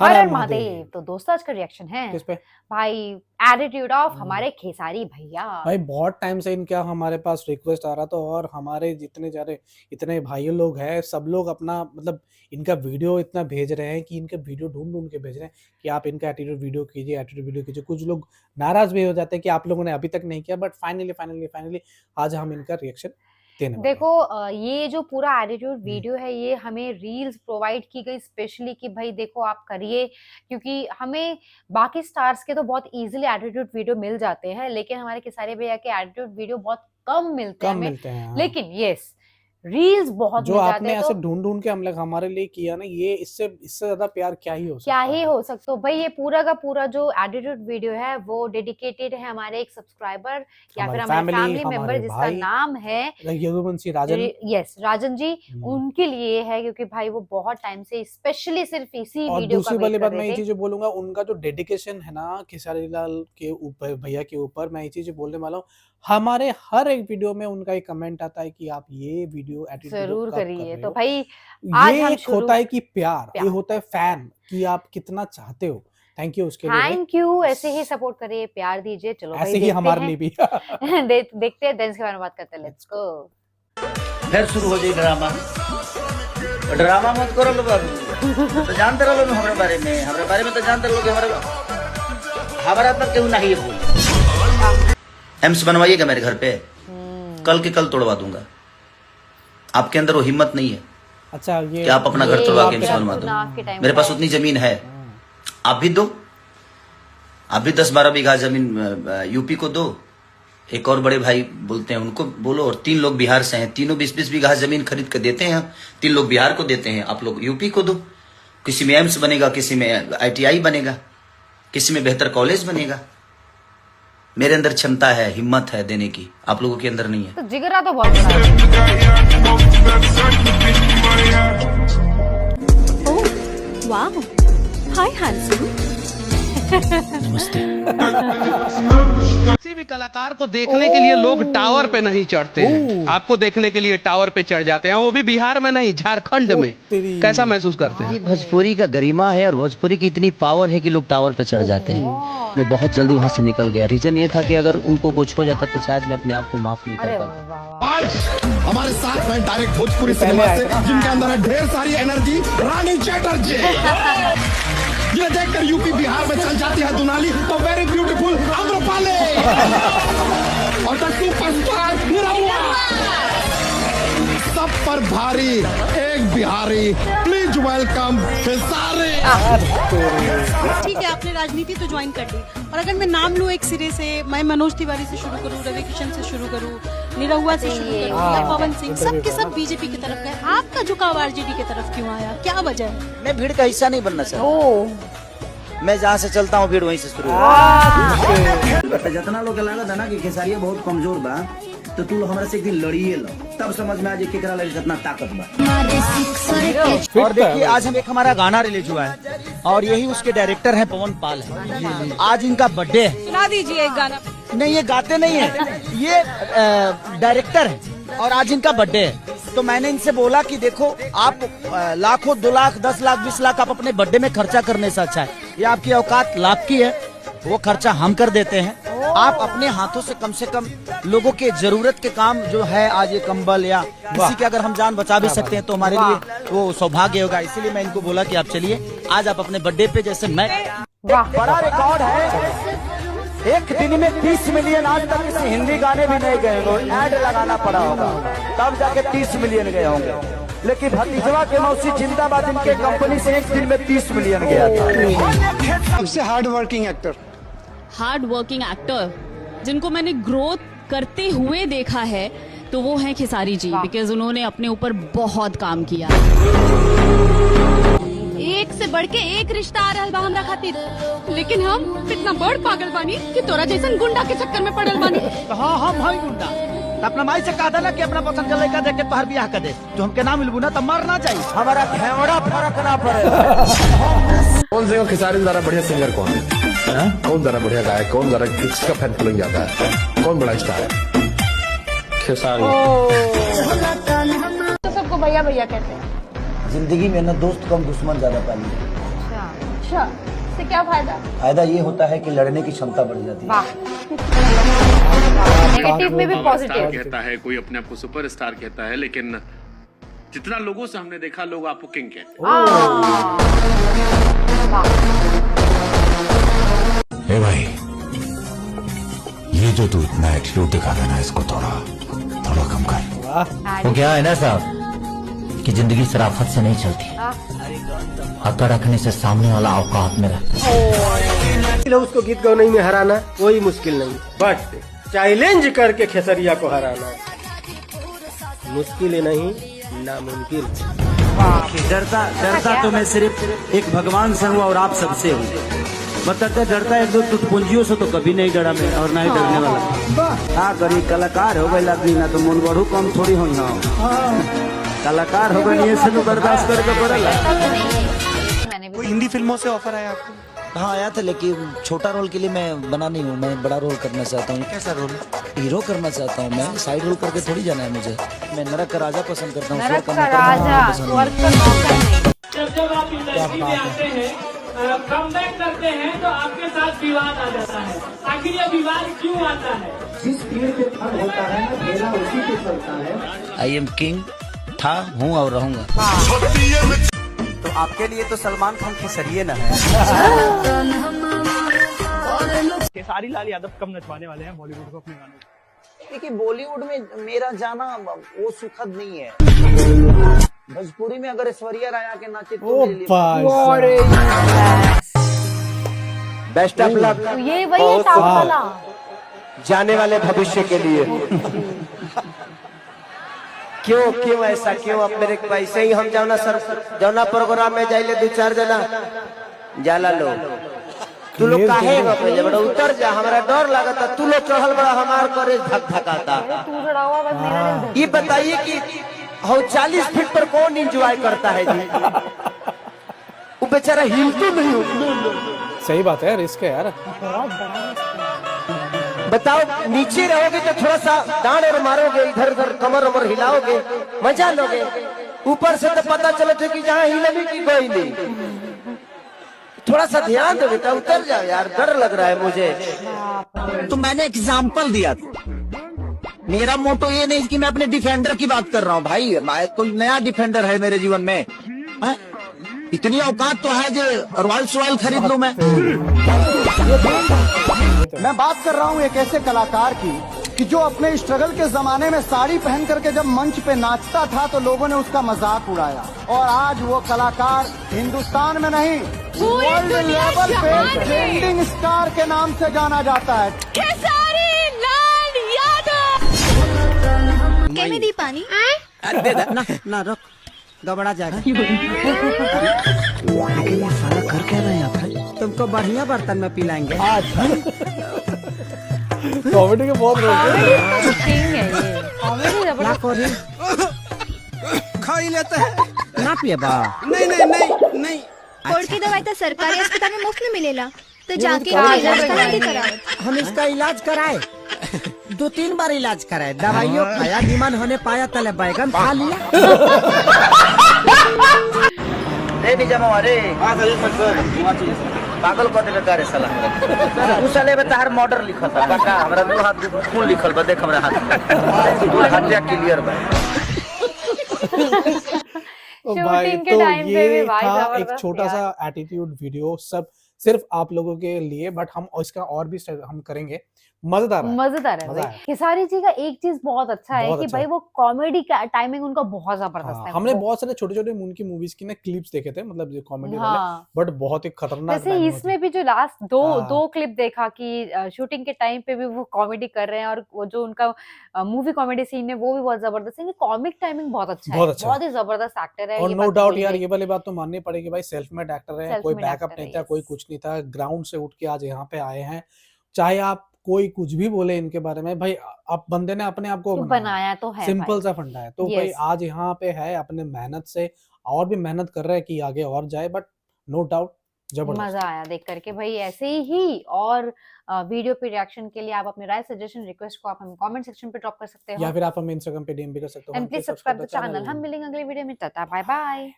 हर हर हर हर महादेव। महादेव। तो दोस्तों आज का रिएक्शन है किस पे? भाई एटीट्यूड ऑफ हमारे खेसारी भैया। भाई बहुत टाइम से इनका हमारे पास रिक्वेस्ट आ रहा था और हमारे जितने सारे इतने भाई लोग हैं सब लोग अपना मतलब इनका वीडियो इतना भेज रहे हैं कि इनके वीडियो ढूंढ ढूंढ के भेज रहे हैं कि आप इनका एटीट्यूड वीडियो कीजिए, एटीट्यूड वीडियो कीजिए। कुछ लोग नाराज भी हो जाते हैं कि आप लोगों ने अभी तक नहीं किया, बट फाइनली आज हम इनका रिएक्शन देने वाले हैं। देखो ये जो पूरा एटीट्यूड वीडियो है ये हमें रील्स प्रोवाइड की गई स्पेशली कि भाई देखो आप करिए, क्योंकि हमें बाकी स्टार्स के तो बहुत इजीली एटीट्यूड वीडियो मिल जाते हैं, लेकिन हमारे खेसारी भैया के एटीट्यूड वीडियो बहुत कम मिलते हैं कम हमें। मिलते हैं हाँ। लेकिन यस रील्स बहुत जो मिल जाते आपने हैं। ऐसे तो ढूंढ ढूंढ के हम लोग हमारे लिए किया ना, ये इससे ज्यादा प्यार क्या ही हो सकता क्या है। ही हो सकता तो भाई ये पूरा का पूरा जो एडिटेड वीडियो है वो डेडिकेटेड है हमारे एक सब्सक्राइबर या फिर हमारे फैमिली मेंबर हमारे जिसका भाई नाम है यदुवंशी राजन। यस राजन जी। उनके लिए है क्योंकि भाई वो बहुत टाइम से स्पेशली सिर्फ इसी और वीडियो का दूसरी वेट वाली कर बात मैं रहे ये थे। चीज बोलूंगा, उनका जो डेडिकेशन है ना खेसारी लाल के ऊपर, भैया के ऊपर, मैं ये चीज बोलने वाला हूँ। हमारे हर एक वीडियो में उनका एक कमेंट आता है कि आप ये वीडियो एडिट वीडियो जरूर कब कर करिए। रहे तो हो। भाई आज ये हम एक होता है कि प्यार, ये प्यार होता है फैन कि आप कितना चाहते हो। थैंक यू उसके लिए भाई। Thank you. ऐसे ही सपोर्ट करिए, प्यार दीजिए। चलो भाई ऐसे ही देखते हमारे हैं लिए भी। देखते हैं देंस के बारे में बात करते हैं। Let's go. फिर शुरू हो जाए ड्रामा। ड्रामा मत करो लो बाबू, तो जानते रहो लो हमारे बारे में तो जानते रहो कि हमारा तक क्यों नहीं भूल। एम्स बनवाइएगा मेरे घर पे, कल के कल तोड़वा दूंगा। आपके अंदर वो हिम्मत नहीं है अच्छा ये कि आप अपना घर तोड़वा के एम्स बनवा चुनाव के दो। टाइम मेरे पास पे उतनी जमीन है, आप भी दो। आप भी 10-12 बीघा जमीन यूपी को दो। एक और बड़े भाई बोलते हैं उनको बोलो, और 3 लोग बिहार से हैं, तीनों 20-20 बीघा जमीन खरीद के देते हैं। 3 लोग बिहार को देते हैं, आप लोग यूपी को दो। किसी में एम्स बनेगा, किसी में ITI बनेगा, किसी में बेहतर कॉलेज बनेगा। मेरे अंदर क्षमता है, हिम्मत है देने की, आप लोगों के अंदर नहीं है। तो जिगरा तो बहुत बड़ा है। ओह वाह, हाय हैंडसम। किसी भी कलाकार को देखने के लिए लोग टावर पे नहीं चढ़ते हैं। आपको देखने के लिए टावर पे चढ़ जाते हैं, वो भी बिहार में नहीं, झारखंड में। कैसा महसूस करते हैं? ये भोजपुरी का गरिमा है और भोजपुरी की इतनी पावर है कि लोग टावर पे चढ़ जाते हैं। मैं बहुत जल्दी वहाँ से निकल गया। रीजन ये था कि अगर उनको कुछ हो जाता तो शायद मैं अपने आप को माफ नहीं अरे कर वाह पाता। वाह वाह। हमारे साथ में डायरेक्ट भोजपुरी सिनेमा से, जिनके अंदर है ढेर सारी एनर्जी, रानी चैटर्जी। ये देखकर यूपी बिहार में चल जाती है दुनाली, तो वेरी ब्यूटीफुल आम्रपाली और द सुपरस्टार निरहुआ। सब पर भारी एक बिहारी, प्लीज वेलकम खेसारी। ठीक है, आपने राजनीति तो ज्वाइन कर ली, और अगर मैं नाम लूं एक सिरे से, मैं मनोज तिवारी से शुरू करूं, रवि किशन से शुरू करूं, निरहुआ से शुरू करूं, या पवन सिंह, सब के सब बीजेपी की तरफ गए। आपका झुकाव आरजेडी की तरफ क्यों आया? क्या वजह है? मैं भीड़ का हिस्सा नहीं बनना चाहता। ओह मैं जहाँ से चलता हूँ भीड़ वहीं से शुरू होता है। जितना लोग लागत है ना कि खेसारिया बहुत कमजोर बा, तो तू हमारे से एक दिन लड़िए लो, तब समझ में आ जाए केकरा लगे कितना ताकत बा। और देखिए आज हम एक हमारा गाना रिलीज हुआ है और यही उसके डायरेक्टर हैं पवन पाल है। आज इनका बर्थडे है। सुना दीजिए एक गाना। नहीं ये गाते नहीं है, ये डायरेक्टर है और आज इनका बर्थडे है। तो मैंने इनसे बोला कि देखो आप लाखों 2 लाख 10 लाख 20 लाख आप अपने बर्थडे में खर्चा करने से अच्छा है, ये आपकी औकात लाख की है, वो खर्चा हम कर देते हैं। आप अपने हाथों से कम लोगों के जरूरत के काम जो है, आज ये कंबल या किसी की अगर हम जान बचा भी सकते हैं तो हमारे लिए वो सौभाग्य होगा। इसीलिए मैं इनको बोला कि आप चलिए आज आप अपने बर्थडे पे, जैसे मैं बड़ा रिकॉर्ड है, एक दिन में 30 मिलियन आज तक किसी हिंदी गाने भी नहीं गए होंगे, ऐड लगाना पड़ा होगा तब जाके 30 मिलियन गए होंगे। लेकिन भतीजवा के मौसी जिंदाबाद, इनके कंपनी से एक दिन में 30 मिलियन गया था। सबसे हार्ड वर्किंग एक्टर जिनको मैंने ग्रोथ करते हुए देखा है तो वो हैं खेसारी जी, बिकॉज उन्होंने अपने ऊपर बहुत काम किया। एक से बढ़ के एक रिश्ता आ रहा बा हमरा खातिर, लेकिन हम इतना बड़ पागल बानी कि तोरा जैसन गुंडा के चक्कर में पड़ल बानी। हाँ हम भाई गुंडा, तो अपना माई से कहा था ना कि अपना पसंद का लड़का देख के तोहर बियाह कर दे, जो हमके नाम मिलबू ना तो मरना चाहिए, हमारा घेवड़ा फर्क ना पड़े। कौन से खेसारी से ज्यादा बढ़िया सिंगर कौन है? कौन ज्यादा बढ़िया गायक, कौन ज्यादा किसका फैन फॉलोइंग ज्यादा है, कौन बड़ा स्टार है? खेसारी। तो सबको भैया भैया कहते हैं। जिंदगी में ना दोस्त कम दुश्मन ज्यादा पाली। अच्छा अच्छा, इससे क्या फायदा? फायदा ये होता है कि लड़ने की क्षमता बढ़ जाती है। वाह, नेगेटिव में भी स्टार पॉजिटिव। कहता है, कोई अपने आप को सुपरस्टार कहता है, लेकिन जितना लोगों से हमने देखा, लोग आपको किंग कहते हैं। ए भाई, ये जो तू इतना एटीट्यूड दिखा रहा है ना, इसको थोड़ा कम कर। वो क्या है ना साहब कि जिंदगी शराफत से नहीं चलती, अकड़ रखने से सामने वाला औकात में रहता। उसको गीत गौनई में हराना कोई मुश्किल नहीं, बट चैलेंज करके खेसरिया को हराना मुश्किल ही नहीं, नामुमकिन। डरता तो मैं सिर्फ एक भगवान से हूँ और आप सबसे हूँ। मतलब डरता एक दो टुटपुंजियों से तो कभी नहीं डरा मैं, और ना ही डरने वाला। हाँ करी कलाकार हो गई आदमी ना, तो मन बढ़ू कम थोड़ी हो ना, कलाकार हो गई, ये सब बर्दाश्त करके पड़ेगा। कोई हिंदी फिल्मों से ऑफर आया आपको? हाँ आया था, लेकिन छोटा रोल के लिए मैं बना नहीं हूँ, मैं बड़ा रोल करना चाहता हूँ। कैसा रोल? हीरो करना चाहता हूँ मैं, साइड रोल करके थोड़ी जाना है मुझे। मैं नरक का राजा पसंद करता हूँ, नरक का राजा, स्वर्ग का नौकर नहीं। जब आप इंडस्ट्री में आते हैं, कमबैक करते हैं, तो आपके साथ विवाद आ जाता है। आखिर ये विवाद क्यों आता है? जिस पेड़ पे फल होता है ना, मेरा उसी पे चलता है। आई एम किंग था, हूँ और रहूंगा। तो आपके लिए तो सलमान खान खेसरिये न है। खेसारी लाल यादव कब नचवाने वाले हैं बॉलीवुड को अपने गानों? देखिए बॉलीवुड में मेरा जाना वो सुखद नहीं है। भोजपुरी में अगर ऐश्वर्या राय आके नाचे तो मेरे लिए बेस्ट ऑफ लक। तो ये वही है टॉप वाला। जाने वाले भविष्य के लिए। क्यों ऐसा क्यों? अब मेरे पैसे ही हम जौना प्रोग्राम में जाइले 2-4 जना जाला लो, तू लोग काहे बड़ा उतर जा, हमारा डर लगता, तू लोग चढ़ल बड़ा, हमार करे धक धकाता। तू खड़ा हुआ बस मेरा दिल ये बताइए कि 40 फीट पर कौन एंजॉय करता है जी? वो बेचारा हिलते नहीं हो। सही बात है, रिस्क है यार। बताओ, नीचे रहोगे तो थोड़ा सा डांड और मारोगे, इधर उधर कमर उमर हिलाओगे, मजा लोगे। ऊपर से तो पता चले कि जहाँ हिलने की कोई नहीं। थोड़ा सा ध्यान दो बेटा, उतर जाओ यार, डर लग रहा है मुझे। तो मैंने एग्जाम्पल दिया था। मेरा मोटो ये नहीं कि मैं अपने डिफेंडर की बात कर रहा हूँ भाई, कोई नया डिफेंडर है मेरे जीवन में। इतनी औकात तो है जो रॉयल्स रॉयल खरीद लूं मैं। मैं बात कर रहा हूँ एक ऐसे कलाकार की कि जो अपने स्ट्रगल के जमाने में साड़ी पहन करके जब मंच पे नाचता था तो लोगों ने उसका मजाक उड़ाया, और आज वो कलाकार हिंदुस्तान में नहीं वर्ल्ड लेवल पे ट्रेंडिंग स्टार के नाम से जाना जाता है। खेसारी लाल यादव। कैसे दी पानी? ना रख, गबड़ा जाएगा। लेकिन ये साला कर क्या रहे हैं? तुमको बढ़िया बर्तन में पिलाएंगे। कॉमेडी के बहुत रोल है। किंग है ये, कॉमेडी जबरदस्त। खा ही लेते हैं ना पिए बा। नहीं। कोर्ट की दवाई तो सरकारी अस्पताल में मुफ्त में मिलेला, तो जाके इलाज कराओ। हम इसका इलाज कराए, 2-3 बार इलाज कराए, दवाइयों खाया, निमन होने पाया, तले बैगन खा लिया। पागल कर देबे करे साला। तू साले बता हर मॉडल लिखल बा, काका हमरा दू हाथ खून लिखल बा, देख हमरा हाथ, दू हाथ क्लियर बा। भाई शूटिंग के तो टाइम पे ये भी भाई था एक जबरदस्त छोटा यार। सा एटीट्यूड वीडियो, सब सिर्फ आप लोगों के लिए, बट हम इसका और भी हम करेंगे। मजेदार है। मजेदार है मजा भाई। है। खेसारी जी का एक चीज बहुत अच्छा है बहुत कि अच्छा भाई है। वो कॉमेडी का टाइमिंग उनका बहुत जबरदस्त हाँ, है। हमने वो- बहुत सारे छोटे छोटे उनकी मूवीज की ना क्लिप्स देखे थे, मतलब जो कॉमेडी वाले, हाँ, बट बहुत ही खतरनाक जैसे timing इसमें होती भी जो लास्ट दो हाँ। दो क्लिप देखा कि शूटिंग के टाइम पे भी वो कॉमेडी कर रहे हैं, और वो जो उनका मूवी कॉमेडी सीन है वो भी बहुत जबरदस्त है। कॉमिक टाइमिंग बहुत अच्छा है, बहुत अच्छा है। बहुत ही जबरदस्त एक्टर है। और ये नो बात तो डाउट बोली यार, गई। ये वाली बात तो माननी पड़ेगी भाई, सेल्फ मेड एक्टर है, Self कोई made बैकअप actor नहीं है, था, कोई yes। कुछ नहीं था, ग्राउंड से उठ के आज यहाँ पे आए हैं। चाहे आप कोई कुछ भी बोले इनके बारे में, भाई आप बंदे ने अपने आप को बनाया तो है सिंपल भाई। सा फंडा है, तो भाई Yes। आज यहाँ पे है अपने मेहनत से, और भी मेहनत कर रहे हैं कि आगे और जाए, बट नो डाउट जबरदस्त। मजा आया देख करके भाई। ऐसे ही और वीडियो पे रिएक्शन के लिए आप अपने राय, सजेशन, रिक्वेस्ट को आप हमें कमेंट सेक्शन पे ड्रॉप कर सकते हो, या फिर आप हमें इंस्टाग्राम पे डीएम भी कर सकते हो। And please subscribe the channel. हम मिलेंगे अगले वीडियो में। Ta-ta bye bye.